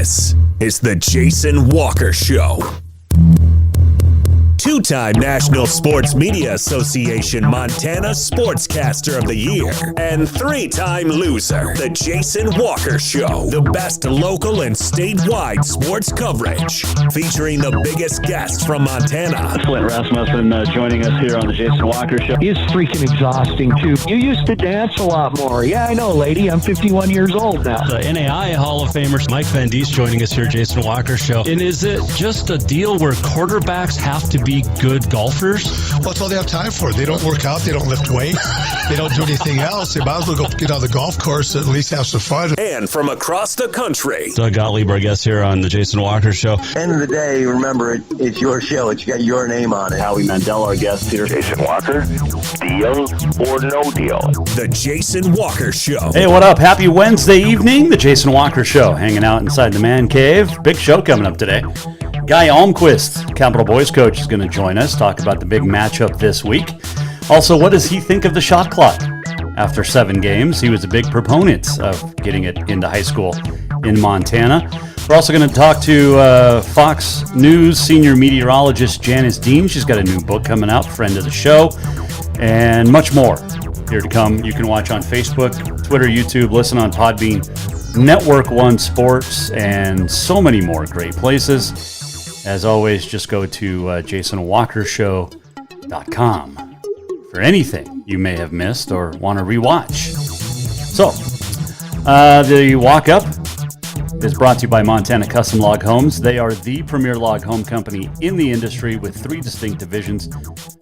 This is the Jason Walker Show. Two-time National Sports Media Association Montana Sportscaster of the Year and three-time loser, the Jason Walker Show. The best local and statewide sports coverage, featuring the biggest guests from Montana. Flint Rasmussen joining us here on the Jason Walker Show. He's freaking exhausting, too. You used to dance a lot more. Yeah, I know, lady. I'm 51 years old now. The NAI Hall of Famer Mike Van Diest joining us here, Jason Walker Show. And is it just a deal where quarterbacks have to be good golfers? Well, that's all they have time for. They don't work out. They don't lift weights. They don't do anything else. They might as well go get on the golf course and at least have some fun. And from across the country, Doug Gottlieb, our guest here on the Jason Walker Show. End of the day, remember, it's your show. It's got your name on it. Howie Mandel, our guest here. Jason Walker, deal or no deal? the Jason Walker Show. Hey, what up? Happy Wednesday evening. The Jason Walker Show, hanging out inside the man cave. Big show coming up today. Guy Almquist, Capital Boys coach, is going to join us, talk about the big matchup this week. Also, what does he think of the shot clock? After 7 games, he was a big proponent of getting it into high school in Montana. We're also going to talk to Fox News senior meteorologist Janice Dean. She's got a new book coming out, friend of the show, and much more here to come. You can watch on Facebook, Twitter, YouTube, listen on Podbean, Network One Sports, and so many more great places. As always, just go to jasonwalkershow.com for anything you may have missed or want to rewatch. So, the Walk Up is brought to you by Montana Custom Log Homes. They are the premier log home company in the industry with 3 distinct divisions,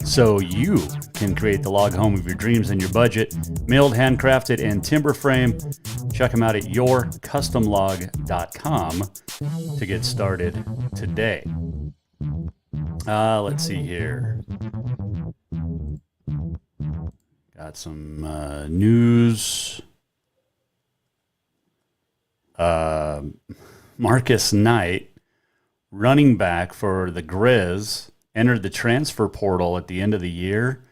so you can create the log home of your dreams and your budget. Milled, handcrafted, and timber frame. Check them out at yourcustomlog.com to get started today. Let's see here. Got some news. Marcus Knight, running back for the Grizz, entered the transfer portal at the end of the year.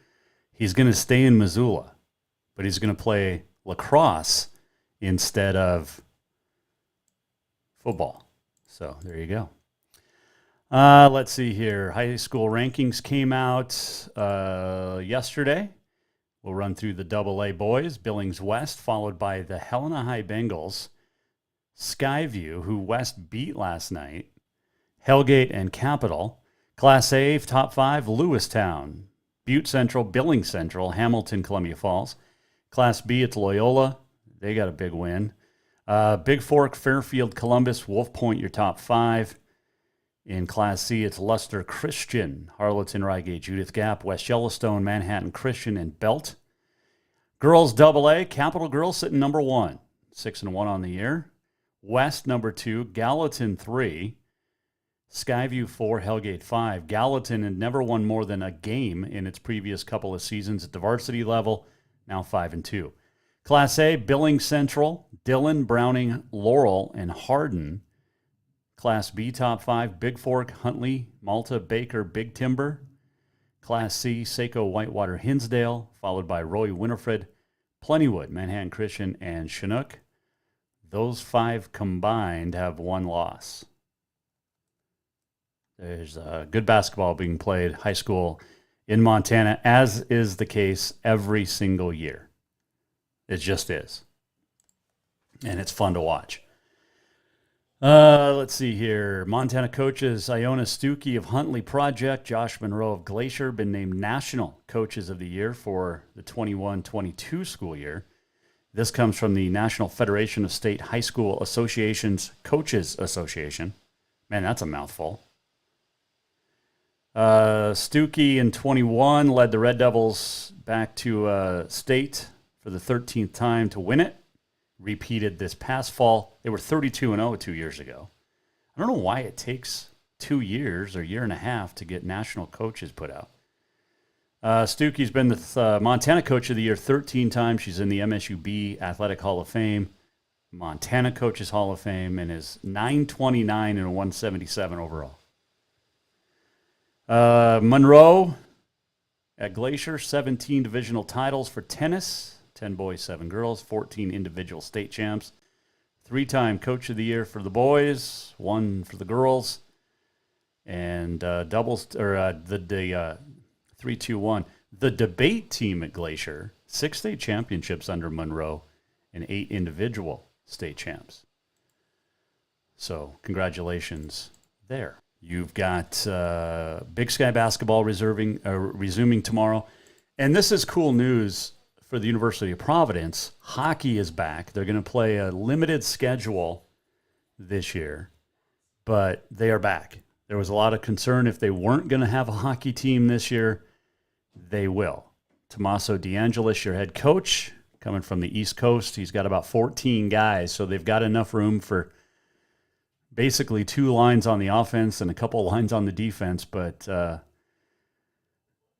He's going to stay in Missoula, but he's going to play lacrosse instead of football. So there you go. Let's see here. High school rankings came out yesterday. We'll run through the AA boys. Billings West, followed by the Helena High Bengals, Skyview, who West beat last night, Hellgate and Capital. Class A, top 5, Lewistown, Butte Central, Billings Central, Hamilton, Columbia Falls. Class B, it's Loyola. They got a big win. Big Fork, Fairfield, Columbus, Wolf Point, your top 5. In Class C, it's Luster Christian, Harleton, Rygate, Judith Gap, West Yellowstone, Manhattan Christian, and Belt. Girls AA, Capital Girls sitting number 1, 6-1 on the year. West number 2, Gallatin 3, Skyview 4, Hellgate 5. Gallatin had never won more than a game in its previous couple of seasons at the varsity level, now 5-2. Class A, Billings Central, Dillon, Browning, Laurel, and Hardin. Class B, top 5, Big Fork, Huntley, Malta, Baker, Big Timber. Class C, Saco, Whitewater, Hinsdale, followed by Roy, Winifred, Plentywood, Manhattan Christian, and Chinook. Those 5 combined have 1 loss. There's good basketball being played high school in Montana, as is the case every single year. It just is. And it's fun to watch. Let's see here. Montana coaches Iona Stuckey of Huntley Project, Josh Monroe of Glacier, been named National Coaches of the Year for the 21-22 school year. This comes from the National Federation of State High School Associations Coaches Association. Man, that's a mouthful. Stuckey in 21 led the Red Devils back to state for the 13th time to win it. Repeated this past fall. They were 32-0 2 years ago. I don't know why it takes 2 years or year and a half to get national coaches put out. Stuckey's been the Montana Coach of the Year 13 times. She's in the MSUB Athletic Hall of Fame, Montana Coaches Hall of Fame, and is 929 and 177 overall. Monroe at Glacier, 17 divisional titles for tennis, 10 boys, 7 girls, 14 individual state champs, 3-time Coach of the Year for the boys, 1 for the girls, and doubles or the 3-2-1. The debate team at Glacier, 6 state championships under Monroe, and 8 individual state champs. So congratulations there. You've got Big Sky basketball resuming tomorrow. And this is cool news for the University of Providence. Hockey is back. They're going to play a limited schedule this year, but they are back. There was a lot of concern if they weren't going to have a hockey team this year. They will. Tommaso DeAngelis, your head coach, coming from the East Coast. He's got about 14 guys, so they've got enough room for basically 2 lines on the offense and a couple lines on the defense, but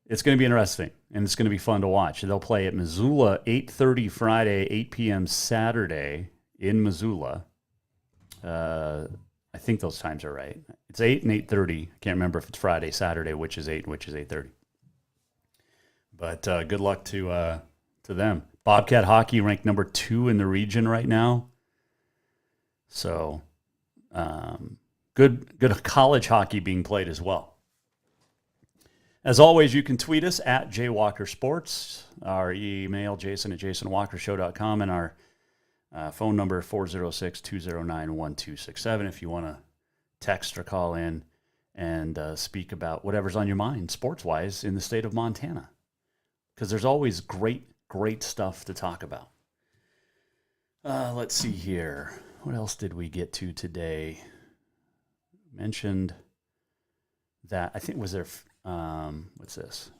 it's going to be interesting, and it's going to be fun to watch. They'll play at Missoula 8:30 Friday, 8 p.m. Saturday in Missoula. I think those times are right. It's 8 and 8:30. I can't remember if it's Friday, Saturday, which is 8 and which is 8:30. But good luck to them. Bobcat hockey ranked number 2 in the region right now. So good college hockey being played as well. As always, you can tweet us at JWalkerSports, our email, jason@jasonwalkershow.com, and our phone number, 406-209-1267, if you want to text or call in and speak about whatever's on your mind sports-wise in the state of Montana, because there's always great stuff to talk about. Let's see here. What else did we get to today? Mentioned that, I think, was there... what's this?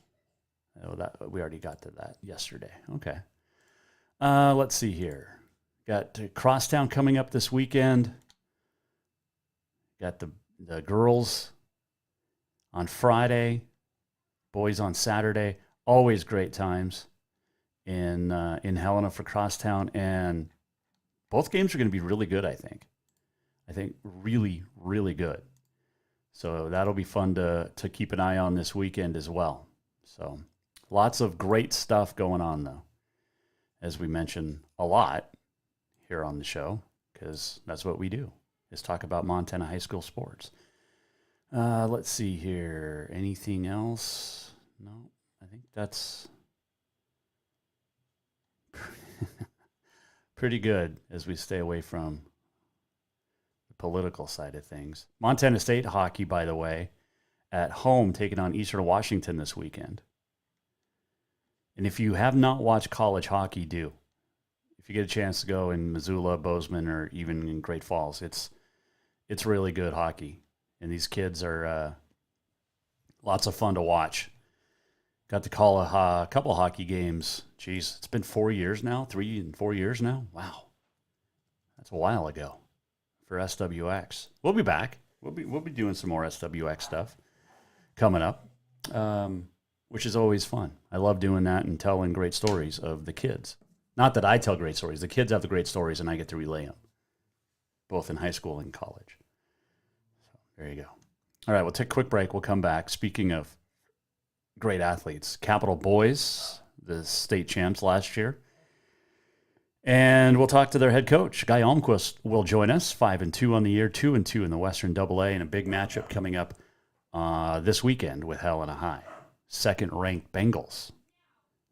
Oh, that we already got to that yesterday. Okay. Let's see here. Got Crosstown coming up this weekend. Got the girls on Friday, boys on Saturday. Always great times in Helena for Crosstown, and both games are going to be really good. I think really, really good. So that'll be fun to keep an eye on this weekend as well. So lots of great stuff going on, though, as we mention a lot here on the show, because that's what we do, is talk about Montana high school sports. Let's see here. Anything else? No, I think that's pretty good as we stay away from political side of things. Montana State hockey, by the way, at home taking on Eastern Washington this weekend. And if you have not watched college hockey, do. If you get a chance to go in Missoula, Bozeman, or even in Great Falls, it's really good hockey. And these kids are lots of fun to watch. Got to call a couple hockey games. Jeez, it's been 4 years now, 3 and 4 years now. Wow, that's a while ago. For SWX. We'll be back. We'll be doing some more SWX stuff coming up, which is always fun. I love doing that and telling great stories of the kids. Not that I tell great stories. The kids have the great stories, and I get to relay them, both in high school and college. So there you go. All right, we'll take a quick break. We'll come back. Speaking of great athletes, Capital Boys, the state champs last year. And we'll talk to their head coach. Guy Almquist will join us, 5-2 on the year, 2-2 in the Western AA, and a big matchup coming up this weekend with Helena High. 2nd-ranked Bengals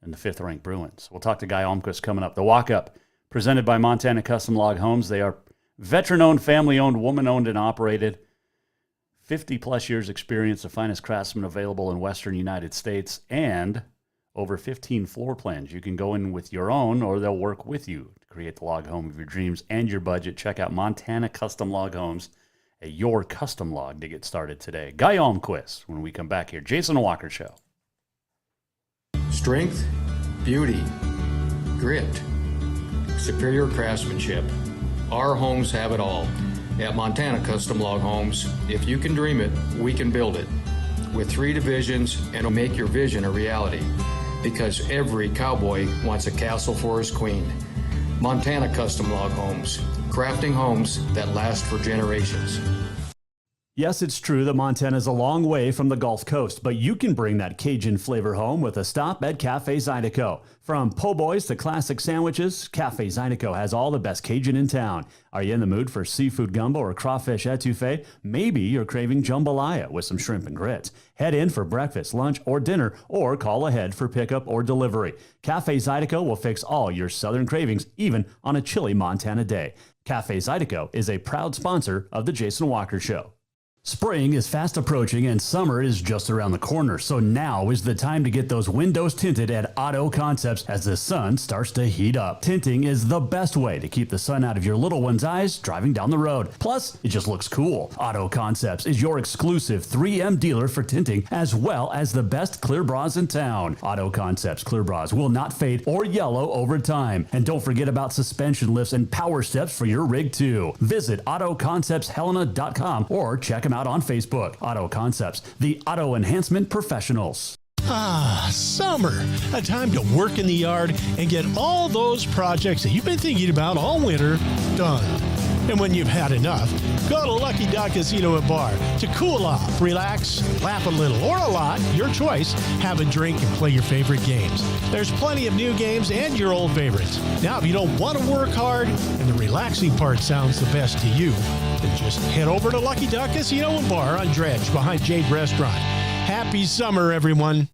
and the 5th-ranked Bruins. We'll talk to Guy Almquist coming up. The Walk-Up, presented by Montana Custom Log Homes. They are veteran-owned, family-owned, woman-owned, and operated. 50-plus years experience, the finest craftsmen available in Western United States, and over 15 floor plans. You can go in with your own, or they'll work with you to create the log home of your dreams and your budget. Check out Montana Custom Log Homes at your custom log to get started today. Guy Almquist when we come back here. Jason Walker Show. Strength, beauty, grit, superior craftsmanship. Our homes have it all. At Montana Custom Log Homes, if you can dream it, we can build it. With 3 divisions, and it'll make your vision a reality. Because every cowboy wants a castle for his queen. Montana Custom Log Homes, crafting homes that last for generations. Yes, it's true that Montana is a long way from the Gulf Coast, but you can bring that Cajun flavor home with a stop at Cafe Zydeco. From po' boys to classic sandwiches, Cafe Zydeco has all the best Cajun in town. Are you in the mood for seafood gumbo or crawfish etouffee? Maybe you're craving jambalaya with some shrimp and grits. Head in for breakfast, lunch, or dinner, or call ahead for pickup or delivery. Cafe Zydeco will fix all your southern cravings, even on a chilly Montana day. Cafe Zydeco is a proud sponsor of The Jason Walker Show. Spring is fast approaching and summer is just around the corner, so now is the time to get those windows tinted at Auto Concepts as the sun starts to heat up. Tinting is the best way to keep the sun out of your little one's eyes driving down the road. Plus, it just looks cool. Auto Concepts is your exclusive 3M dealer for tinting, as well as the best clear bras in town. Auto Concepts clear bras will not fade or yellow over time. And don't forget about suspension lifts and power steps for your rig too. Visit AutoConceptsHelena.com or check them out on Facebook. Auto Concepts, the auto enhancement professionals. Ah, summer. A time to work in the yard and get all those projects that you've been thinking about all winter done. And when you've had enough, go to Lucky Duck Casino and Bar to cool off, relax, laugh a little or a lot, your choice, have a drink and play your favorite games. There's plenty of new games and your old favorites. Now, if you don't want to work hard and the relaxing part sounds the best to you, then just head over to Lucky Duck Casino and Bar on Dredge behind Jade Restaurant. Happy summer, everyone.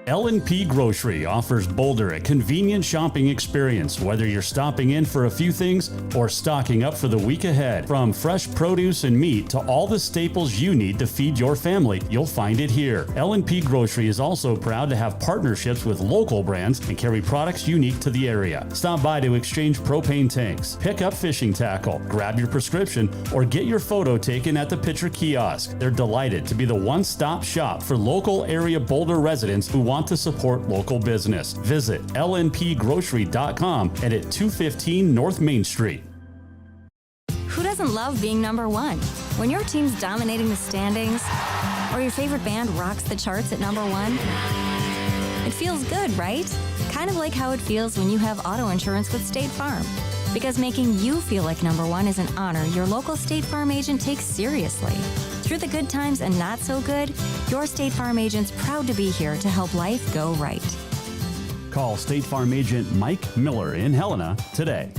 L&P Grocery offers Boulder a convenient shopping experience, whether you're stopping in for a few things or stocking up for the week ahead. From fresh produce and meat to all the staples you need to feed your family, you'll find it here. L&P Grocery is also proud to have partnerships with local brands and carry products unique to the area. Stop by to exchange propane tanks, pick up fishing tackle, grab your prescription, or get your photo taken at the Pitcher Kiosk. They're delighted to be the one-stop shop for local area Boulder residents who want to support local business. Visit lnpgrocery.com and at 215 North Main Street. Who doesn't love being number one? When your team's dominating the standings, or your favorite band rocks the charts at number one, it feels good, right? Kind of like how it feels when you have auto insurance with State Farm. Because making you feel like number one is an honor your local State Farm agent takes seriously. Through the good times and not so good, your State Farm agent's proud to be here to help life go right. Call State Farm agent Mike Miller in Helena today.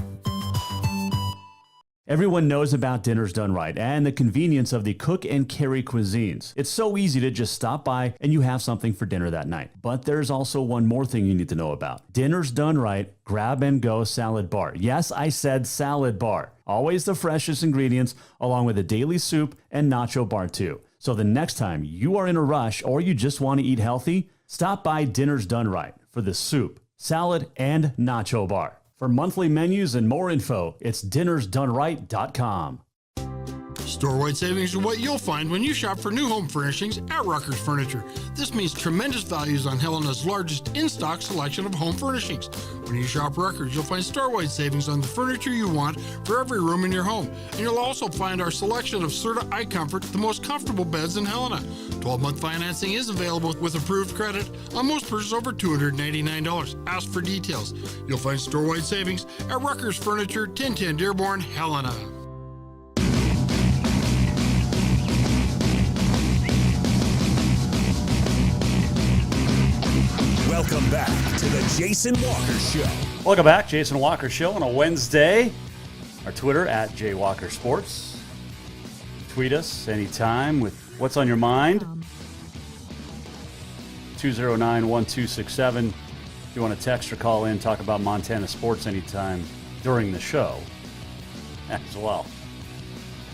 Everyone knows about Dinners Done Right and the convenience of the cook and carry cuisines. It's so easy to just stop by and you have something for dinner that night. But there's also one more thing you need to know about. Dinners Done Right Grab and Go Salad Bar. Yes, I said salad bar. Always the freshest ingredients, along with a daily soup and nacho bar too. So the next time you are in a rush or you just want to eat healthy, stop by Dinners Done Right for the soup, salad, and nacho bar. For monthly menus and more info, it's dinnersdoneright.com. Store-wide savings are what you'll find when you shop for new home furnishings at Rucker's Furniture. This means tremendous values on Helena's largest in-stock selection of home furnishings. When you shop Rucker's, you'll find store-wide savings on the furniture you want for every room in your home. And you'll also find our selection of Serta iComfort, the most comfortable beds in Helena. 12-month financing is available with approved credit on most purchases over $299. Ask for details. You'll find store-wide savings at Rucker's Furniture, 1010 Dearborn, Helena. Welcome back to the Jason Walker Show. Welcome back, Jason Walker Show on a Wednesday. Our Twitter at JWalkerSports. Tweet us anytime with what's on your mind. 209-1267. If you want to text or call in, talk about Montana sports anytime during the show as well.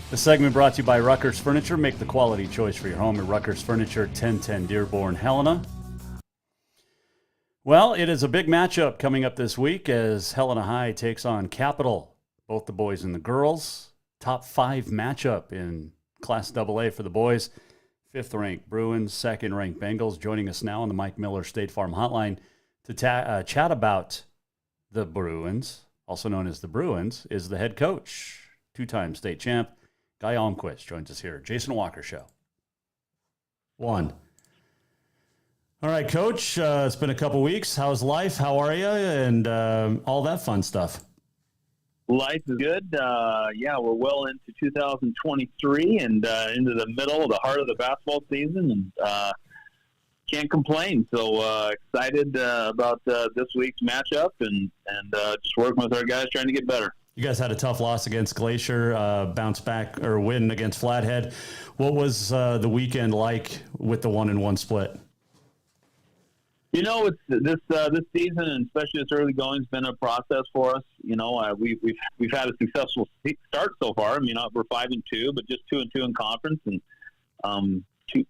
The segment brought to you by Rucker's Furniture. Make the quality choice for your home at Rucker's Furniture, 1010 Dearborn, Helena. Well, it is a big matchup coming up this week as Helena High takes on Capital, both the boys and the girls. Top 5 matchup in Class AA for the boys. 5th-ranked Bruins, 2nd-ranked Bengals. Joining us now on the Mike Miller State Farm Hotline to chat about the Bruins, also known as the Bruins, is the head coach, 2-time state champ, Guy Almquist joins us here. Jason Walker Show. 1. All right, Coach, it's been a couple weeks. How's life? How are you? And all that fun stuff. Life is good. We're well into 2023 and into the middle of the heart of the basketball season, and can't complain. So excited about this week's matchup and just working with our guys trying to get better. You guys had a tough loss against Glacier, bounce back or win against Flathead. What was the weekend like with the 1-1 split? You know, it's this season, and especially this early going, has been a process for us. You know, we've had a successful start so far. I mean, we're 5-2, but just 2-2 in conference, and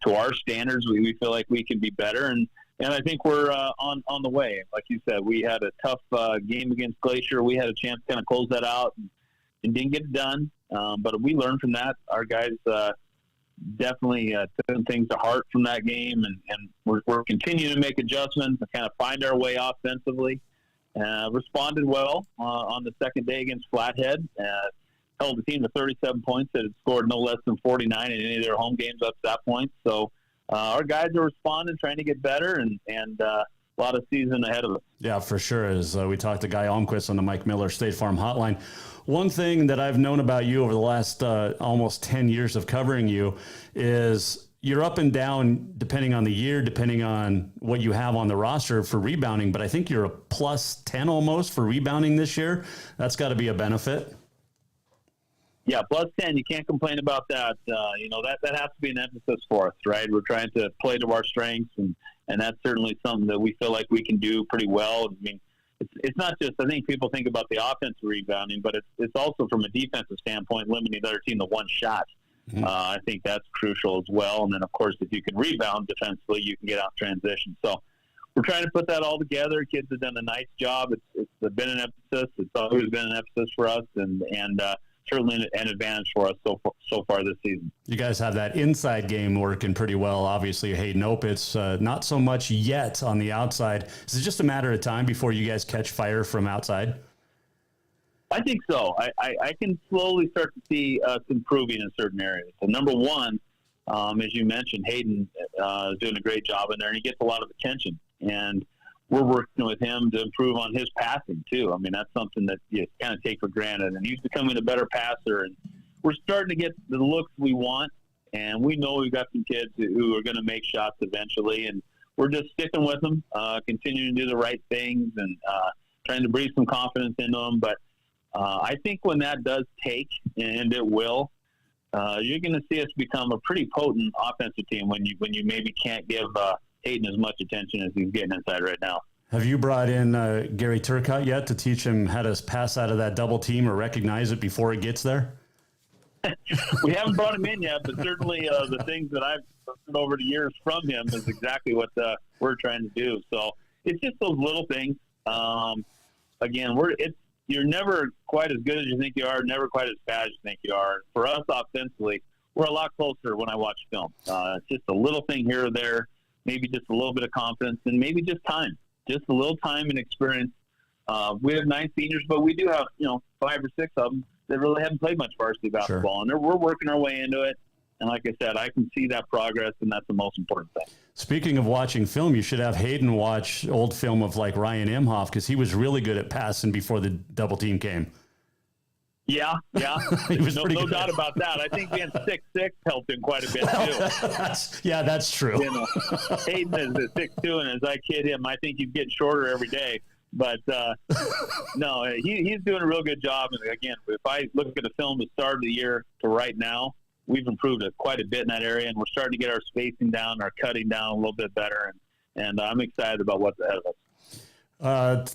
to our standards, we feel like we can be better, and I think we're on the way. Like you said, we had a tough game against Glacier. We had a chance to kind of close that out and didn't get it done, but we learned from that. Our guys definitely took things to heart from that game, and we're continuing to make adjustments and kind of find our way offensively. Responded well on the second day against Flathead. Held the team to 37 points that had scored no less than 49 in any of their home games up to that point. So our guys are responding, trying to get better, and a lot of season ahead of us. Yeah, for sure. As we talked to Guy Almquist on the Mike Miller State Farm Hotline, one thing that I've known about you over the last almost 10 years of covering you is you're up and down depending on the year, depending on what you have on the roster for rebounding. But I think you're a plus 10 almost for rebounding this year. That's got to be a benefit. Yeah, plus 10. You can't complain about that. That has to be an emphasis for us, right? We're trying to play to our strengths, and that's certainly something that we feel like we can do pretty well. I mean, it's not just, I think people think about the offensive rebounding, but it's also from a defensive standpoint, limiting the other team to one shot. Mm-hmm. I think that's crucial as well. And then, of course, if you can rebound defensively, you can get out transition. So we're trying to put that all together. Kids have done a nice job. It's been an emphasis. It's always been an emphasis for us, and certainly an advantage for us so far this season. You guys have that inside game working pretty well. Obviously, Hayden Opitz, not so much yet on the outside. Is it just a matter of time before you guys catch fire from outside? I think so. I can slowly start to see us improving in certain areas. So number one, as you mentioned, Hayden is doing a great job in there, and he gets a lot of attention. And we're working with him to improve on his passing, too. I mean, that's something that you kind of take for granted. And he's becoming a better passer. And we're starting to get the looks we want. And we know we've got some kids who are going to make shots eventually. And we're just sticking with them, continuing to do the right things and trying to breathe some confidence into them. But I think when that does take, and it will, you're going to see us become a pretty potent offensive team when you maybe can't give Hayden as much attention as he's getting inside right now. Have you brought in Gary Turcotte yet to teach him how to pass out of that double team or recognize it before it gets there? We haven't brought him in yet, but certainly the things that I've learned over the years from him is exactly what we're trying to do. So it's just those little things. Again, you're never quite as good as you think you are, never quite as bad as you think you are. For us offensively, we're a lot closer when I watch film. It's just a little thing here or there. Maybe just a little bit of confidence, and maybe just time, just a little time and experience. We have 9 seniors, but we do have 5 or 6 of them that really haven't played much varsity basketball, and we're working our way into it. And like I said, I can see that progress, and that's the most important thing. Speaking of watching film, you should have Hayden watch old film of like Ryan Imhoff, because he was really good at passing before the double team came. Yeah. no doubt about that. I think being 6'6" helped him quite a bit, too. That's true. Hayden is 6'2", and as I kid him, I think he's getting shorter every day. But, no, he's doing a real good job. And, again, if I look at the film the start of the year to right now, we've improved it quite a bit in that area, and we're starting to get our spacing down, our cutting down a little bit better. And I'm excited about what's ahead of us.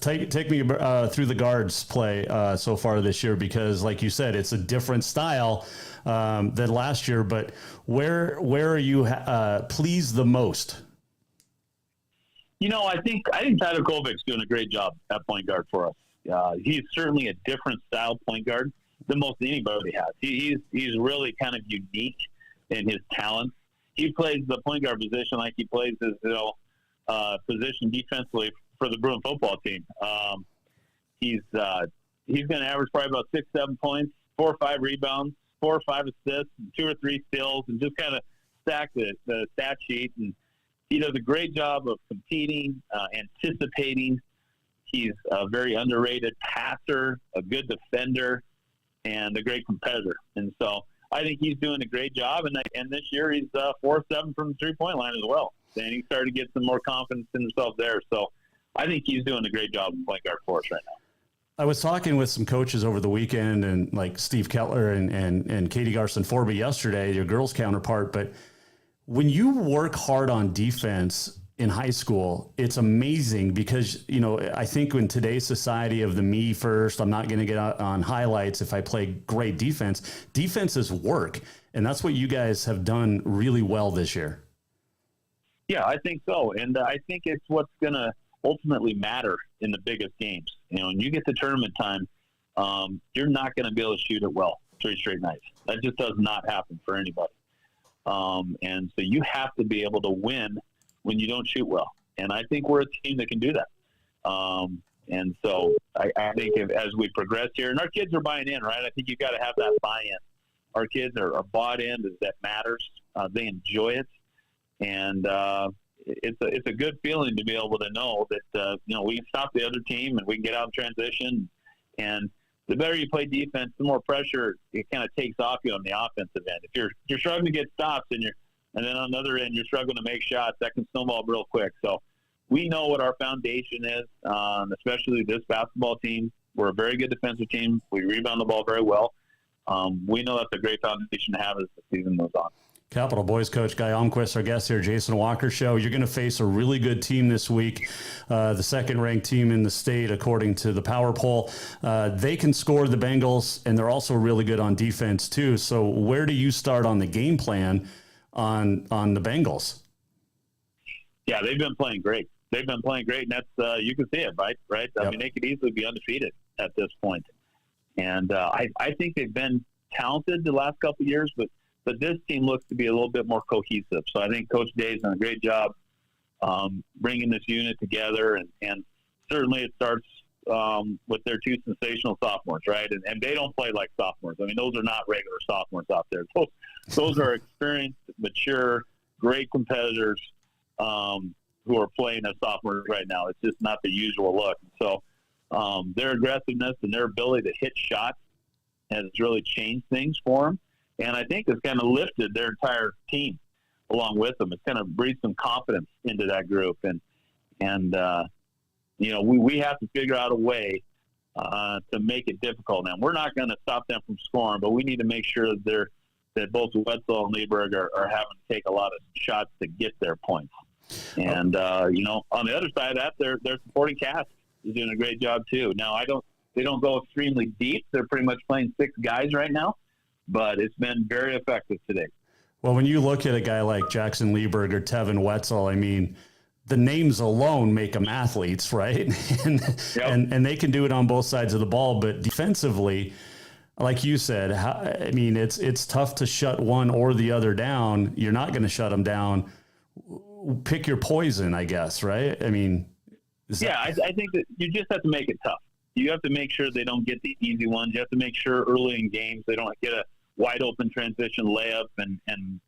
Take me through the guards play so far this year, because like you said, it's a different style than last year, but where are you pleased the most? I think Tyler Kovic's doing a great job at point guard for us. He's certainly a different style point guard than most anybody has. He's really kind of unique in his talent. He plays the point guard position like he plays his position defensively for the Bruin football team. He's going to average probably about 6-7 points, 4 or 5 rebounds, 4 or 5 assists, 2 or 3 steals, and just kind of stack the stat sheet. And he does a great job of competing, anticipating, he's a very underrated passer, a good defender, and a great competitor. And so I think he's doing a great job. And this year he's 4-7 from the three-point line as well. And he started to get some more confidence in himself there. So I think he's doing a great job of point guard for us right now. I was talking with some coaches over the weekend, and like Steve Kettler and Katie Garson-Forby yesterday, your girls' counterpart. But when you work hard on defense in high school, it's amazing because, you know, I think in today's society of the me first, I'm not going to get out on highlights if I play great defense. Defense is work, and that's what you guys have done really well this year. Yeah, I think so. And I think it's what's going to ultimately matter in the biggest games. You know, when you get to tournament time, you're not going to be able to shoot it well 3 straight nights. That just does not happen for anybody. And so you have to be able to win when you don't shoot well. And I think we're a team that can do that. And so I think as we progress here, and our kids are buying in, right? I think you've got to have that buy-in. Our kids are bought in. That matters. They enjoy it. And it's a good feeling to be able to know that, you know, we can stop the other team and we can get out in transition. And the better you play defense, the more pressure it kind of takes off you on the offensive end. If you're struggling to get stops and then on the other end you're struggling to make shots, that can snowball real quick. So we know what our foundation is, especially this basketball team. We're a very good defensive team. We rebound the ball very well. We know that's a great foundation to have as the season moves on. Capital Boys coach Guy Almquist, our guest here, Jason Walker Show. You're going to face a really good team this week, the second-ranked team in the state, according to the Power Poll. They can score the Bengals, and they're also really good on defense, too. So where do you start on the game plan on the Bengals? Yeah, they've been playing great. And that's you can see it, right? Yep. I mean, they could easily be undefeated at this point. And I think they've been talented the last couple of years, but this team looks to be a little bit more cohesive. So I think Coach Day's done a great job bringing this unit together. And certainly it starts with their 2 sensational sophomores, right? And they don't play like sophomores. I mean, those are not regular sophomores out there. Those are experienced, mature, great competitors who are playing as sophomores right now. It's just not the usual look. So their aggressiveness and their ability to hit shots has really changed things for them. And I think it's kind of lifted their entire team along with them. It's kind of breathed some confidence into that group. And you know, we have to figure out a way to make it difficult. Now, we're not going to stop them from scoring, but we need to make sure that both Wetzel and Lieberg are having to take a lot of shots to get their points. And, you know, on the other side of that, their supporting cast is doing a great job too. Now, they don't go extremely deep. They're pretty much playing 6 guys right now. But it's been very effective today. Well, when you look at a guy like Jackson Lieberg or Tevin Wetzel, I mean, the names alone make them athletes, right? and they can do it on both sides of the ball. But defensively, like you said, I mean, it's tough to shut one or the other down. You're not going to shut them down. Pick your poison, I guess, right? I mean, I think that you just have to make it tough. You have to make sure they don't get the easy ones. You have to make sure early in games they don't get a wide open transition layup and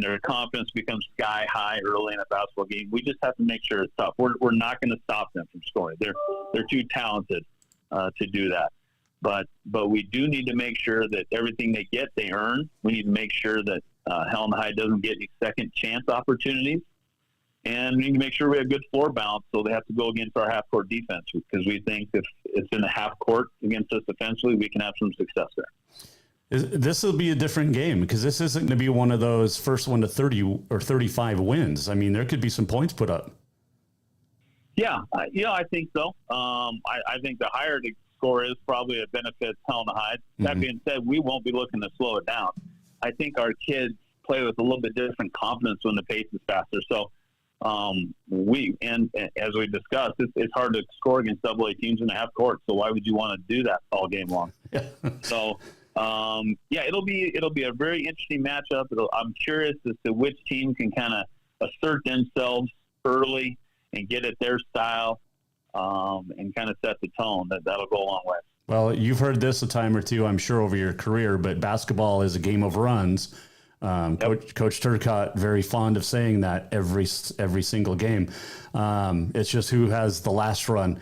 their confidence becomes sky high early in a basketball game. We just have to make sure it's tough. We're not going to stop them from scoring. They're too talented to do that. But we do need to make sure that everything they get, they earn. We need to make sure that Helena High doesn't get any second chance opportunities. And we need to make sure we have good floor balance, so they have to go against our half-court defense, because we think if it's in the half-court against us defensively, we can have some success there. This will be a different game, because this isn't going to be one of those first 1 to 30 or 35 wins. I mean, there could be some points put up. Yeah, I think so. I think the higher the score is probably a benefit to Helena High. That being said, we won't be looking to slow it down. I think our kids play with a little bit different confidence when the pace is faster. So, as we discussed, it's hard to score against AA teams in the half court. So why would you want to do that all game long? So, it'll be a very interesting matchup. I'm curious as to which team can kind of assert themselves early and get at their style, and kind of set the tone. That'll go a long way. Well, you've heard this a time or two, I'm sure, over your career, but basketball is a game of runs. Coach Turcotte, very fond of saying that every single game. It's just who has the last run.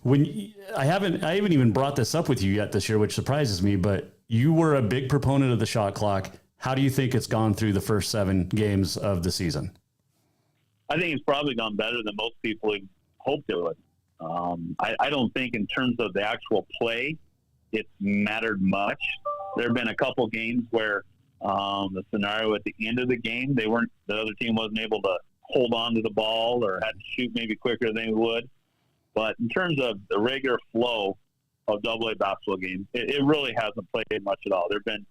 I haven't even brought this up with you yet this year, which surprises me, but you were a big proponent of the shot clock. How do you think it's gone through the first 7 games of the season? I think it's probably gone better than most people had hoped it would. I don't think in terms of the actual play, it's mattered much. There have been a couple games where the scenario at the end of the game, the other team wasn't able to hold on to the ball or had to shoot maybe quicker than they would. But in terms of the regular flow of AA basketball games, it really hasn't played much at all. There have been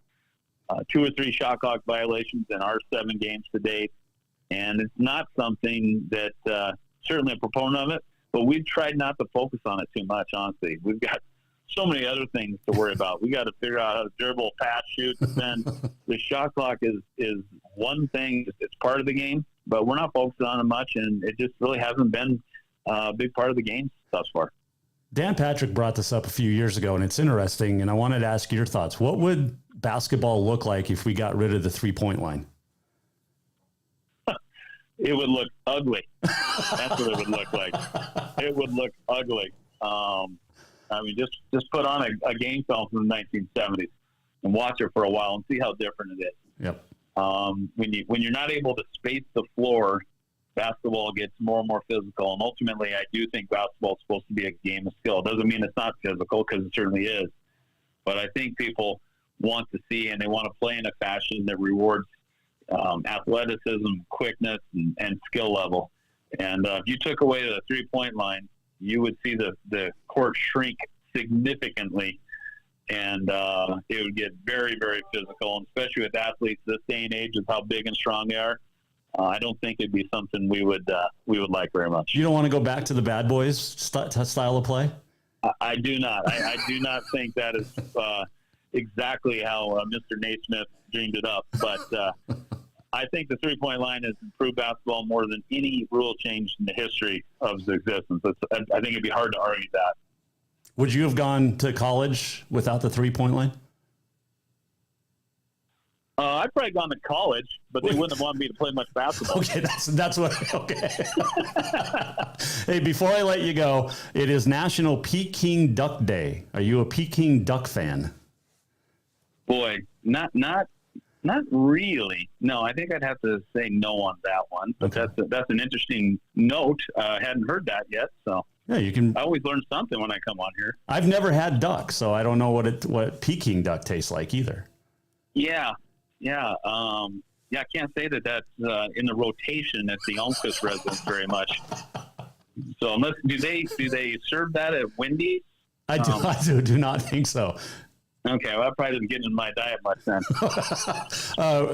2 or 3 shot clock violations in our 7 games to date, and it's not something that certainly a proponent of it, but we've tried not to focus on it too much, honestly. We've got so many other things to worry about. We got to figure out how to dribble, pass, shoot, defend. The shot clock is one thing. It's part of the game, but we're not focusing on it much, and it just really hasn't been a big part of the game thus far. Dan Patrick brought this up a few years ago, and it's interesting, and I wanted to ask your thoughts. What would basketball look like if we got rid of the 3-point line? It would look ugly. That's what it would look like. It would look ugly. I mean, just put on a game film from the 1970s and watch it for a while and see how different it is. Yep. When you're not able to space the floor, basketball gets more and more physical. And ultimately, I do think basketball is supposed to be a game of skill. It doesn't mean it's not physical, because it certainly is. But I think people want to see, and they want to play in a fashion that rewards athleticism, quickness, and skill level. And if you took away the 3-point line, you would see the court shrink significantly, and it would get very, very physical, and especially with athletes this day and age with how big and strong they are. I don't think it'd be something we would like very much. You don't want to go back to the bad boys style of play? I do not. I do not think that is exactly how Mr. Naismith dreamed it up, but I think the 3-point line has improved basketball more than any rule change in the history of its existence. I think it'd be hard to argue that. Would you have gone to college without the 3-point line? I'd probably gone to college, but they wouldn't have wanted me to play much basketball. Okay, that's what. Okay. Hey, before I let you go, it is National Peking Duck Day. Are you a Peking Duck fan? Boy, not really. No, I think I'd have to say no on that one. But okay. That's an interesting note. I hadn't heard that yet, so. Yeah, you can. I always learn something when I come on here. I've never had duck, so I don't know what Peking duck tastes like either. Yeah. I can't say that's in the rotation at the Almquist residence very much. So unless do they serve that at Wendy's? I do not think so. Okay, well, that probably doesn't get in my diet much then.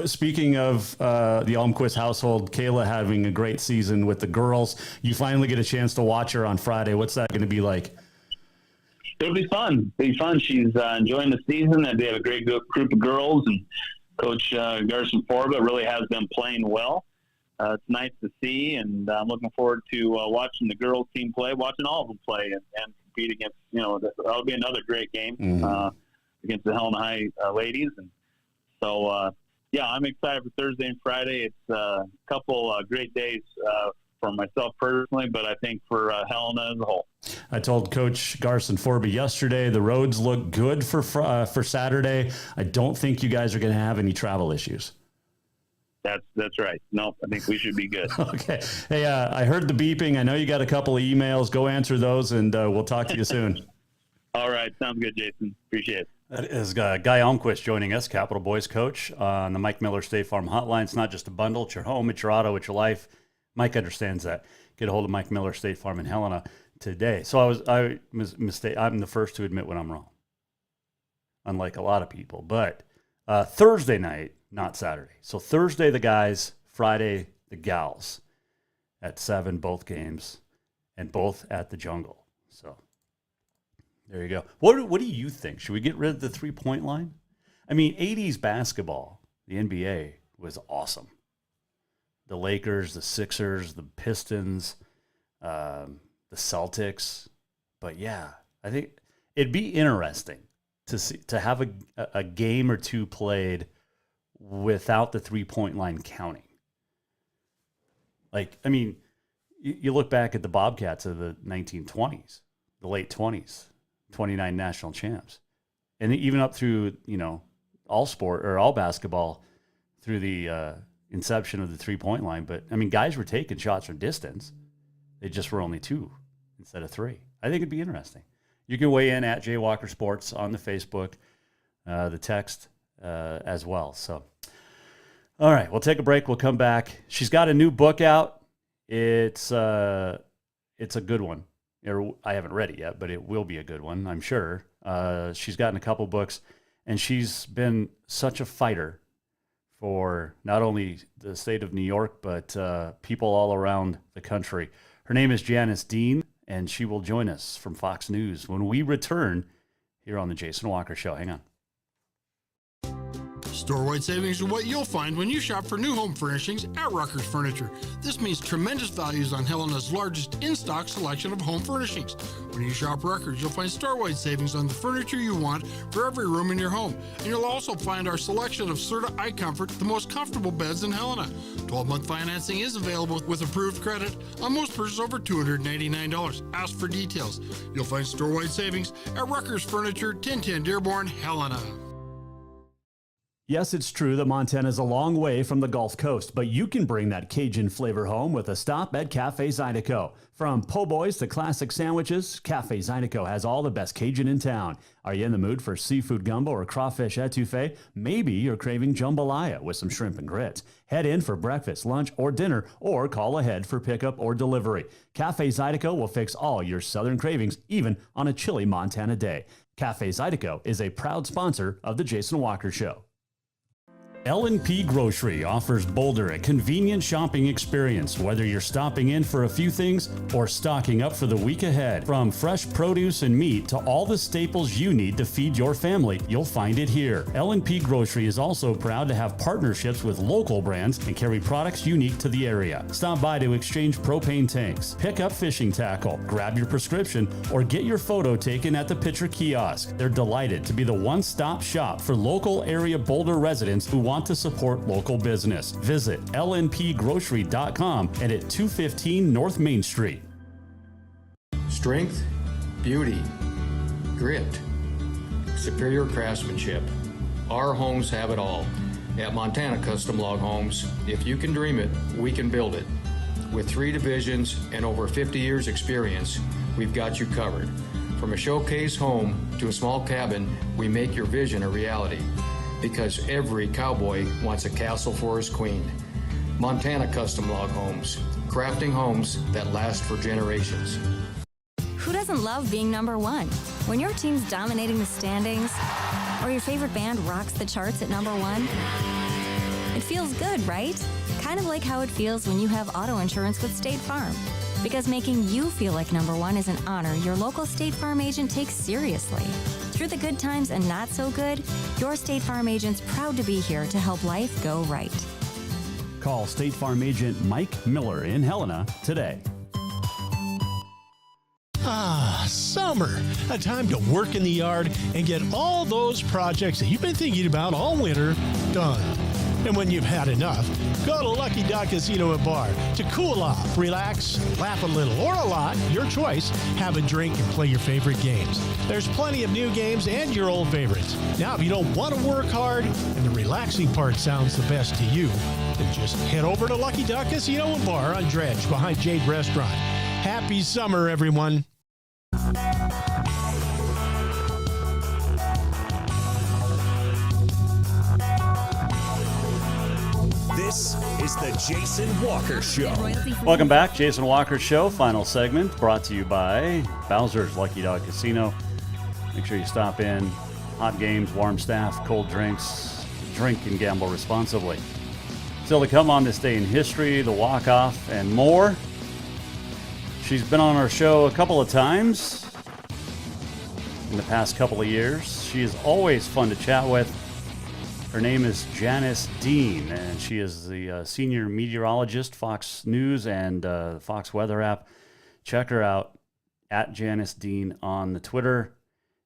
Speaking of the Almquist household, Kayla having a great season with the girls. You finally get a chance to watch her on Friday. What's that going to be like? It'll be fun. She's enjoying the season, and they have a great group of girls, and Coach Garson Forba really has them playing well. It's nice to see, and I'm looking forward to watching the girls team play, watching all of them play, and compete against, that'll be another great game against the Helena High ladies. And so, I'm excited for Thursday and Friday. It's a couple great days for myself personally, but I think for Helena as a whole. I told Coach Garson Forby yesterday the roads look good for Saturday. I don't think you guys are going to have any travel issues. That's right. No, I think we should be good. Okay. Hey, I heard the beeping. I know you got a couple of emails. Go answer those, and we'll talk to you soon. All right. Sounds good, Jason. Appreciate it. That is Guy Almquist joining us, Capital Boys coach on the Mike Miller State Farm Hotline. It's not just a bundle. It's your home. It's your auto. It's your life. Mike understands that. Get a hold of Mike Miller State Farm in Helena today. So I'm the first to admit when I'm wrong, unlike a lot of people. But Thursday night, not Saturday. So Thursday the guys, Friday the gals, at 7 both games, and both at the Jungle. So there you go. What do you think? Should we get rid of the 3-point line? I mean, 80s basketball, the NBA was awesome. The Lakers, the Sixers, the Pistons, the Celtics. But yeah, I think it'd be interesting to have a game or two played without the 3-point line counting. Like, I mean, you look back at the Bobcats of the 1920s. the late 20s, 29 national champs. And even up through, all sport or all basketball through the inception of the three-point line. But, I mean, guys were taking shots from distance. They just were only 2 instead of 3. I think it'd be interesting. You can weigh in at Jay Walker Sports on the Facebook, the text as well. So, all right, we'll take a break. We'll come back. She's got a new book out. It's a good one. I haven't read it yet, but it will be a good one, I'm sure. She's gotten a couple books, and she's been such a fighter for not only the state of New York, but people all around the country. Her name is Janice Dean, and she will join us from Fox News when we return here on the Jason Walker Show. Hang on. Store-wide savings are what you'll find when you shop for new home furnishings at Rucker's Furniture. This means tremendous values on Helena's largest in-stock selection of home furnishings. When you shop Rucker's, you'll find store-wide savings on the furniture you want for every room in your home. And you'll also find our selection of Serta iComfort, the most comfortable beds in Helena. 12-month financing is available with approved credit on most purchases over $299. Ask for details. You'll find store-wide savings at Rucker's Furniture, 1010 Dearborn, Helena. Yes, it's true that Montana is a long way from the Gulf Coast, but you can bring that Cajun flavor home with a stop at Cafe Zydeco. From po' boys to classic sandwiches, Cafe Zydeco has all the best Cajun in town. Are you in the mood for seafood gumbo or crawfish etouffee? Maybe you're craving jambalaya with some shrimp and grits. Head in for breakfast, lunch, or dinner, or call ahead for pickup or delivery. Cafe Zydeco will fix all your southern cravings, even on a chilly Montana day. Cafe Zydeco is a proud sponsor of The Jason Walker Show. L&P Grocery offers Boulder a convenient shopping experience, whether you're stopping in for a few things or stocking up for the week ahead. From fresh produce and meat to all the staples you need to feed your family, you'll find it here. L&P Grocery is also proud to have partnerships with local brands and carry products unique to the area. Stop by to exchange propane tanks, pick up fishing tackle, grab your prescription, or get your photo taken at the Pitcher Kiosk. They're delighted to be the one-stop shop for local area Boulder residents who want to support local business. Visit lnpgrocery.com and at 215 North Main Street. Strength, beauty, grit, superior craftsmanship. Our homes have it all. At Montana Custom Log Homes, if you can dream it, we can build it. With 3 divisions and over 50 years experience, we've got you covered. From a showcase home to a small cabin, we make your vision a reality. Because every cowboy wants a castle for his queen. Montana Custom Log Homes, crafting homes that last for generations. Who doesn't love being number one? When your team's dominating the standings, or your favorite band rocks the charts at number one, it feels good, right? Kind of like how it feels when you have auto insurance with State Farm. Because making you feel like number one is an honor your local State Farm agent takes seriously. Through the good times and not so good, your State Farm agent's proud to be here to help life go right. Call State Farm agent Mike Miller in Helena today. Ah, summer. A time to work in the yard and get all those projects that you've been thinking about all winter done. And when you've had enough, go to Lucky Duck Casino and Bar to cool off, relax, laugh a little, or a lot, your choice. Have a drink and play your favorite games. There's plenty of new games and your old favorites. Now, if you don't want to work hard and the relaxing part sounds the best to you, then just head over to Lucky Duck Casino and Bar on Dredge behind Jade Restaurant. Happy summer, everyone. This is the Jason Walker Show. Welcome back, Jason Walker Show. Final segment brought to you by Bowser's Lucky Dog Casino. Make sure you stop in. Hot games, warm staff, cold drinks. Drink and gamble responsibly. Still to come on this day in history, the walk-off, and more. She's been on our show a couple of times in the past couple of years. She is always fun to chat with. Her name is Janice Dean, and she is the senior meteorologist, Fox News and Fox Weather app. Check her out at Janice Dean on the Twitter,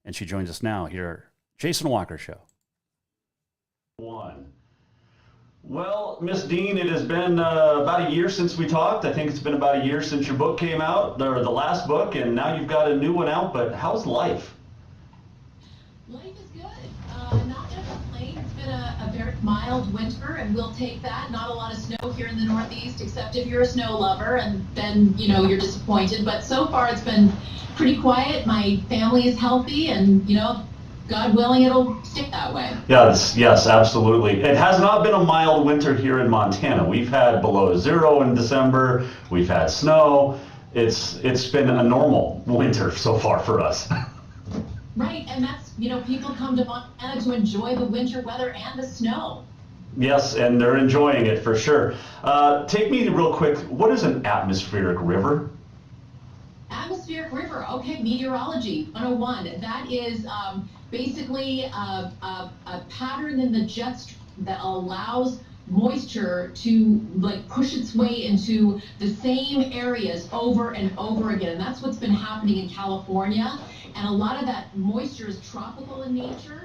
and she joins us now here, Jason Walker Show. Well, Miss Dean, it has been about a year since we talked. I think it's been about a year since your book came out, or the last book, and now you've got a new one out. But how's life? Life is good. Not gonna complain. It's been a very mild winter, and we'll take that. Not a lot of snow here in the Northeast, except if you're a snow lover, and then you're disappointed. But so far, it's been pretty quiet. My family is healthy, and God willing, it'll stick that way. Yes, absolutely. It has not been a mild winter here in Montana. We've had below zero in December. We've had snow. It's been a normal winter so far for us. Right, and that's, people come to Montana to enjoy the winter weather and the snow. Yes, and they're enjoying it for sure. Take me real quick, what is an atmospheric river? Atmospheric river, okay, meteorology 101. That is basically a pattern in the jet stream that allows moisture to push its way into the same areas over and over again. And that's what's been happening in California. And a lot of that moisture is tropical in nature.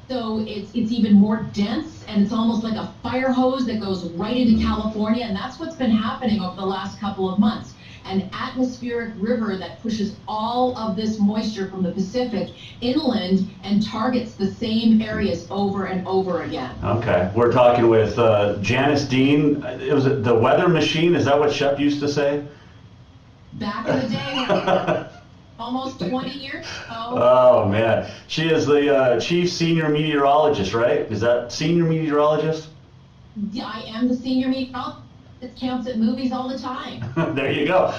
So it's even more dense, and it's almost like a fire hose that goes right into California. And that's what's been happening over the last couple of months. An atmospheric river that pushes all of this moisture from the Pacific inland and targets the same areas over and over again. Okay, we're talking with Janice Dean. It was the weather machine, is that what Shep used to say? Back in the day, almost 20 years ago. Oh man, she is the chief senior meteorologist, right? Is that senior meteorologist? Yeah, I am the senior meteorologist. It counts at movies all the time. There you go.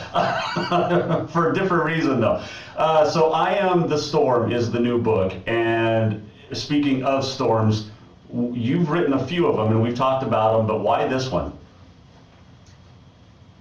For a different reason, though. So I Am the Storm is the new book. And speaking of storms, you've written a few of them, and we've talked about them, but why this one?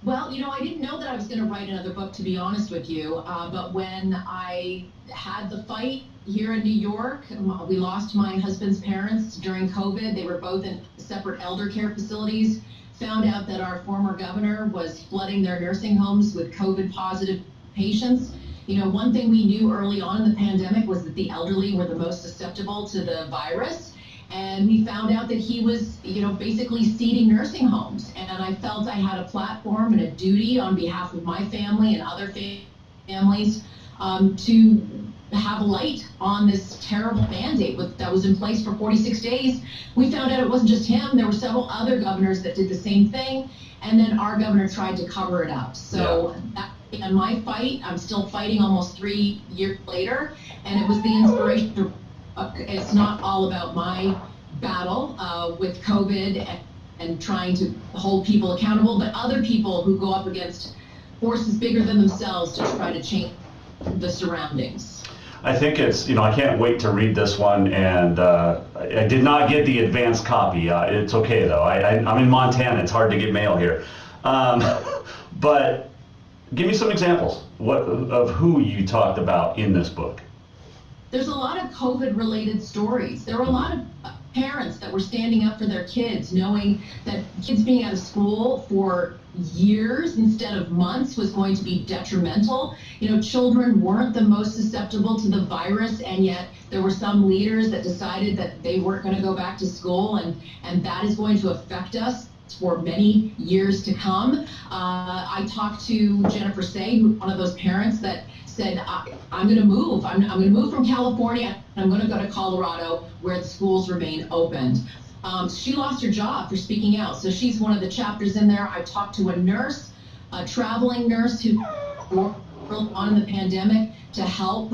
Well, I didn't know that I was going to write another book, to be honest with you. But when I had the fight here in New York, we lost my husband's parents during COVID. They were both in separate elder care facilities. Found out that our former governor was flooding their nursing homes with COVID positive patients. One thing we knew early on in the pandemic was that the elderly were the most susceptible to the virus. And we found out that he was, basically seeding nursing homes. And I felt I had a platform and a duty on behalf of my family and other families to have light on this terrible mandate that was in place for 46 days. We found out it wasn't just him. There were several other governors that did the same thing. And then our governor tried to cover it up. So in my fight, I'm still fighting almost 3 years later. And it was the inspiration. It's not all about my battle with COVID and trying to hold people accountable, but other people who go up against forces bigger than themselves to try to change the surroundings. I think it's, I can't wait to read this one, and I did not get the advanced copy. It's okay, though. I'm in Montana. It's hard to get mail here. But give me some examples of who you talked about in this book. There's a lot of COVID-related stories. There were a lot of parents that were standing up for their kids, knowing that kids being out of school for years instead of months was going to be detrimental. Children weren't the most susceptible to the virus, and yet there were some leaders that decided that they weren't going to go back to school, and that is going to affect us for many years to come. I talked to Jennifer Say, one of those parents that said, I'm going to move. I'm going to move from California, and I'm going to go to Colorado where the schools remain opened. She lost her job for speaking out. So she's one of the chapters in there. I talked to a nurse, a traveling nurse who worked on the pandemic to help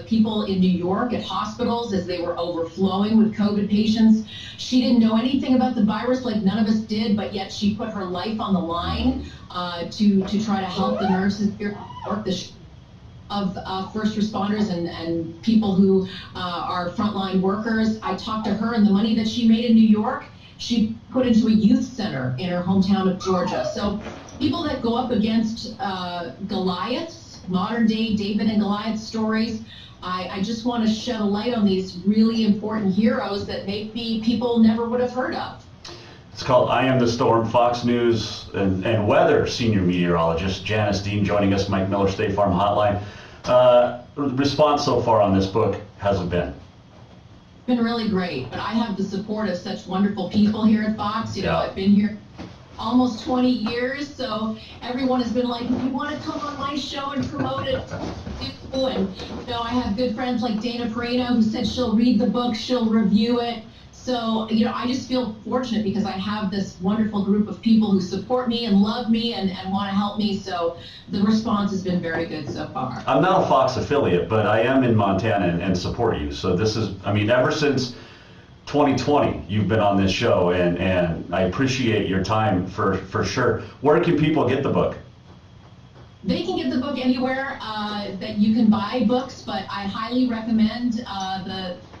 people in New York at hospitals as they were overflowing with COVID patients. She didn't know anything about the virus like none of us did, but yet she put her life on the line to try to help the nurses here in New York, of first responders and people who are frontline workers. I talked to her, and the money that she made in New York, she put into a youth center in her hometown of Georgia. So people that go up against Goliaths, modern day David and Goliath stories, I just want to shed a light on these really important heroes that maybe people never would have heard of. It's called I Am the Storm. Fox News and weather senior meteorologist Janice Dean joining us, Mike Miller, State Farm Hotline. Response so far on this book hasn't been? been really great, but I have the support of such wonderful people here at Fox. You know, I've been here almost 20 years, so everyone has been like, if you want to come on my show and promote it, do. And you know, I have good friends like Dana Perino, who said she'll read the book, she'll review it. So, you know, I just feel fortunate because I have this wonderful group of people who support me and love me and want to help me. So the response has been very good so far. I'm not a Fox affiliate, but I am in Montana and support you. So this is, I mean, ever since 2020, you've been on this show, and I appreciate your time for sure. Where can people get the book? They can get the book anywhere that you can buy books, but I highly recommend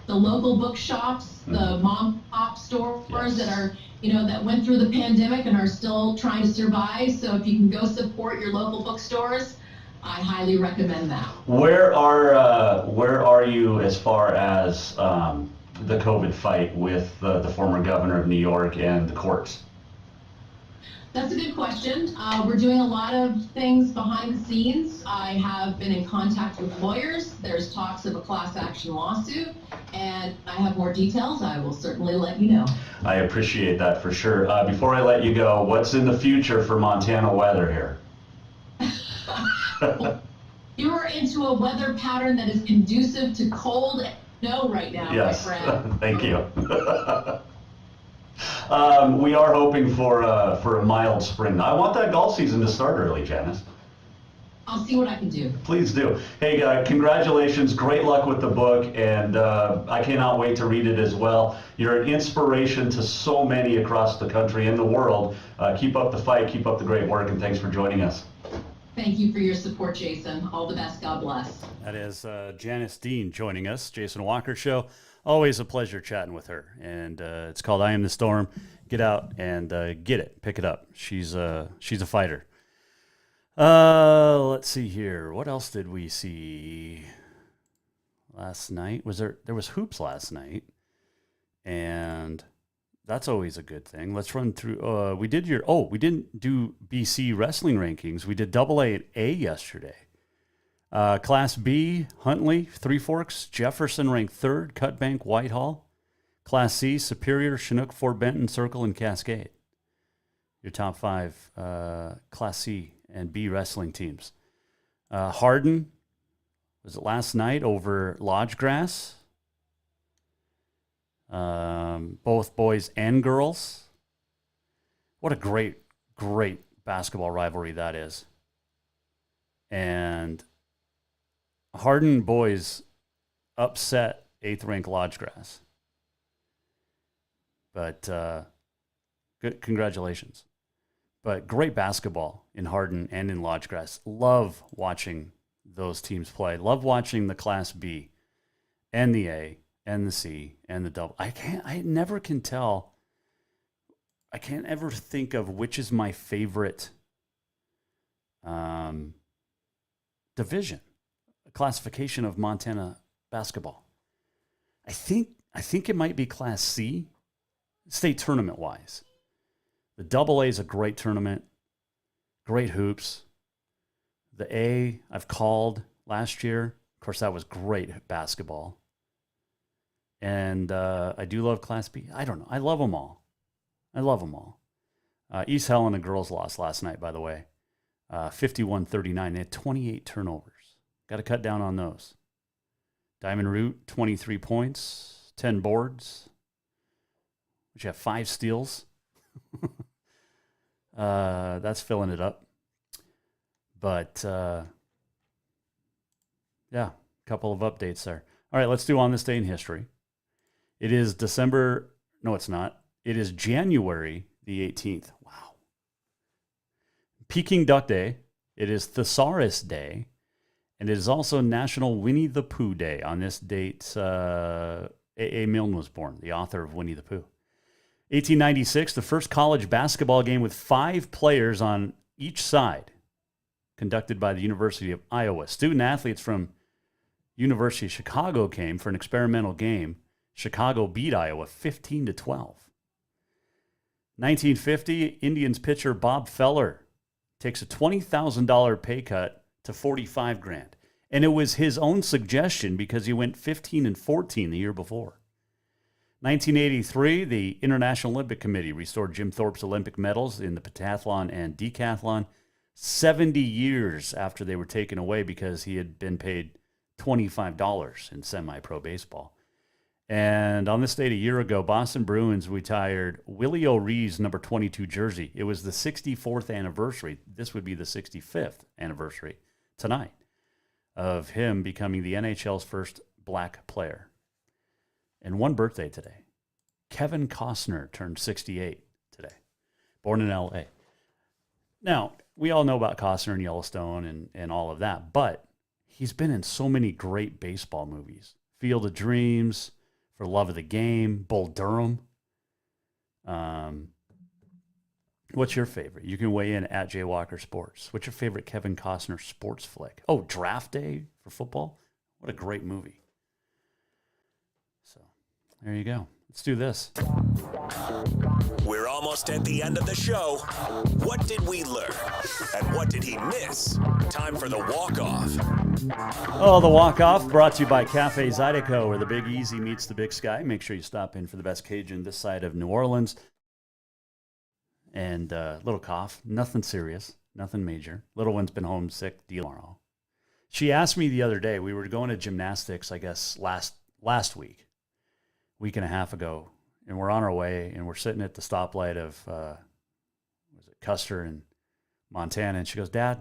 the local bookshops, the mom pop stores that are, you know, that went through the pandemic and are still trying to survive. So if you can go support your local bookstores, I highly recommend that. Where are you as far as the COVID fight with the former governor of New York and the courts? That's a good question. We're doing a lot of things behind the scenes. I have been in contact with lawyers. There's talks of a class action lawsuit, and I have more details. I will certainly let you know. I appreciate that for sure. Before I let you go, what's in the future for Montana weather here? You're into a weather pattern that is conducive to cold and snow right now, my friend. Thank you. We are hoping for a mild spring. I want that golf season to start early, Janice. I'll see what I can do. Please do. Hey, congratulations. Great luck with the book, and I cannot wait to read it as well. You're an inspiration to so many across the country and the world. Keep up the fight. Keep up the great work, and thanks for joining us. Thank you for your support, Jason. All the best. God bless. That is Janice Dean joining us, Jason Walker Show. Always a pleasure chatting with her. And it's called I Am the Storm. Get out and get it. Pick it up. She's a fighter. Let's see here. What else did we see last night? There was hoops last night, and that's always a good thing. Let's run through. We didn't do BC wrestling rankings. We did AA and A yesterday. Class B, Huntley, Three Forks, Jefferson ranked third, Cutbank, Whitehall. Class C, Superior, Chinook, Fort Benton, Circle, and Cascade. Your top five Class C and B wrestling teams. Hardin, was it last night over Lodgegrass? Both boys and girls. What a great basketball rivalry that is. And Hardin boys upset 8th ranked Lodgegrass. But good, congratulations. But great basketball in Hardin and in Lodgegrass. Love watching those teams play. Love watching the Class B and the A and the C and the double. I never can tell. I can't ever think of which is my favorite division, classification of Montana basketball. I think it might be Class C, state tournament wise. The AA is a great tournament, great hoops. The A I've called last year. Of course, that was great basketball. And I do love Class B. I don't know. I love them all. East Helena girls lost last night, by the way. 51-39. They had 28 turnovers. Got to cut down on those. Diamond Root, 23 points, 10 boards. Which have 5 steals. That's filling it up. But, yeah, a couple of updates there. All right, let's do On This Day in History. It is It is January the 18th. Wow. Peking Duck Day. It is Thesaurus Day. And it is also National Winnie the Pooh Day. On this date, A.A. Milne was born, the author of Winnie the Pooh. 1896, the first college basketball game with 5 players on each side, conducted by the University of Iowa. Student athletes from University of Chicago came for an experimental game. Chicago beat Iowa 15-12. 1950, Indians pitcher Bob Feller takes a $20,000 pay cut to $45,000. And it was his own suggestion because he went 15-14 the year before. 1983, the International Olympic Committee restored Jim Thorpe's Olympic medals in the pentathlon and decathlon 70 years after they were taken away because he had been paid $25 in semi-pro baseball. And on this date a year ago, Boston Bruins retired Willie O'Ree's number 22 jersey. It was the 64th anniversary. This would be the 65th anniversary tonight of him becoming the NHL's first black player. And one birthday today. Kevin Costner turned 68 today. Born in L.A. Now, we all know about Costner and Yellowstone and all of that, but he's been in so many great baseball movies. Field of Dreams, For Love of the Game, Bull Durham. What's your favorite? You can weigh in at Jay Walker Sports. What's your favorite Kevin Costner sports flick? Oh, Draft Day for football? What a great movie. So, there you go. Let's do this. We're almost at the end of the show. What did we learn? And what did he miss? Time for the walk-off. Oh, the walk-off brought to you by Cafe Zydeco, where the Big Easy meets the Big Sky. Make sure you stop in for the best Cajun this side of New Orleans. And little cough. Nothing serious. Nothing major. Little one's been homesick. Deal tomorrow. She asked me the other day, we were going to gymnastics, I guess, last week and a half ago, and we're on our way, and we're sitting at the stoplight of Custer and Montana, and she goes, Dad,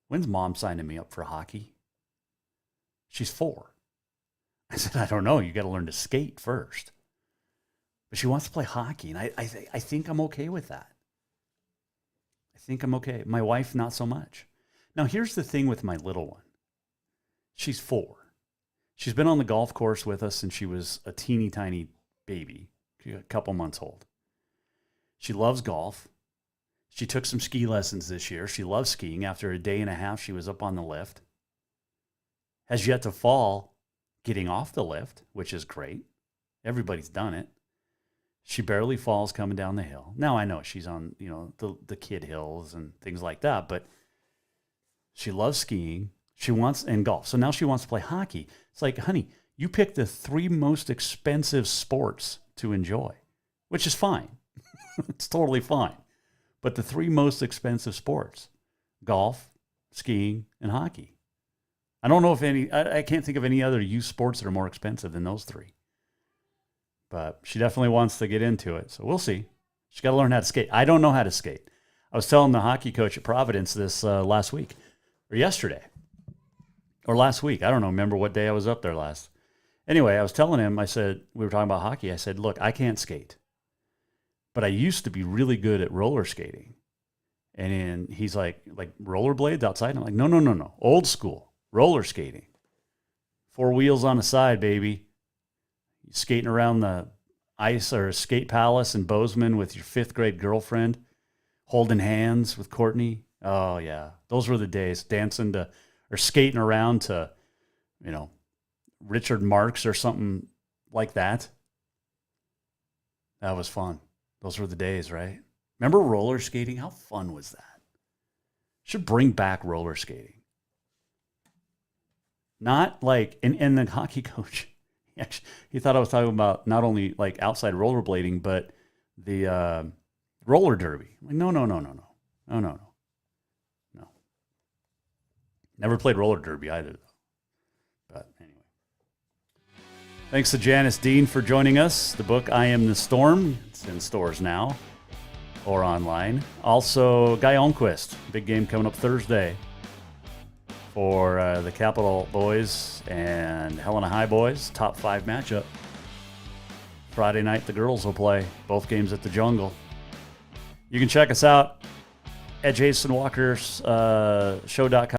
when's Mom signing me up for hockey? She's 4. I said, I don't know. You got to learn to skate first. But she wants to play hockey, and I think I'm okay with that. I think I'm okay. My wife, not so much. Now, here's the thing with my little one. She's 4. She's been on the golf course with us since she was a teeny tiny baby, a couple months old. She loves golf. She took some ski lessons this year. She loves skiing. After a day and a half, she was up on the lift. Has yet to fall getting off the lift, which is great. Everybody's done it. She barely falls coming down the hill. Now, I know she's on, the kid hills and things like that, but she loves skiing. And golf. So now she wants to play hockey. It's like, honey, you picked the 3 most expensive sports to enjoy, which is fine. It's totally fine. But the 3 most expensive sports, golf, skiing, and hockey. I don't know if I can't think of any other youth sports that are more expensive than those 3. But she definitely wants to get into it. So we'll see. She's got to learn how to skate. I don't know how to skate. I was telling the hockey coach at Providence this last week or yesterday. Or last week. I don't know. Remember what day I was up there last. Anyway, I was telling him, I said, we were talking about hockey. I said, look, I can't skate. But I used to be really good at roller skating. And he's like rollerblades outside? I'm like, no. Old school. Roller skating. 4 wheels on the side, baby. Skating around the ice or skate palace in Bozeman with your 5th grade girlfriend. Holding hands with Courtney. Oh, yeah. Those were the days. Dancing to... or skating around to, Richard Marx or something like that. That was fun. Those were the days, right? Remember roller skating? How fun was that? Should bring back roller skating. Not like, and the hockey coach, he thought I was talking about not only like outside rollerblading, but the roller derby. Like, no. Never played roller derby either, though. But anyway. Thanks to Janice Dean for joining us. The book, I Am the Storm. It's in stores now or online. Also, Guy Almquist. Big game coming up Thursday for the Capital Boys and Helena High Boys. Top 5 matchup. Friday night, the girls will play. Both games at the Jungle. You can check us out at JasonWalkersShow.com.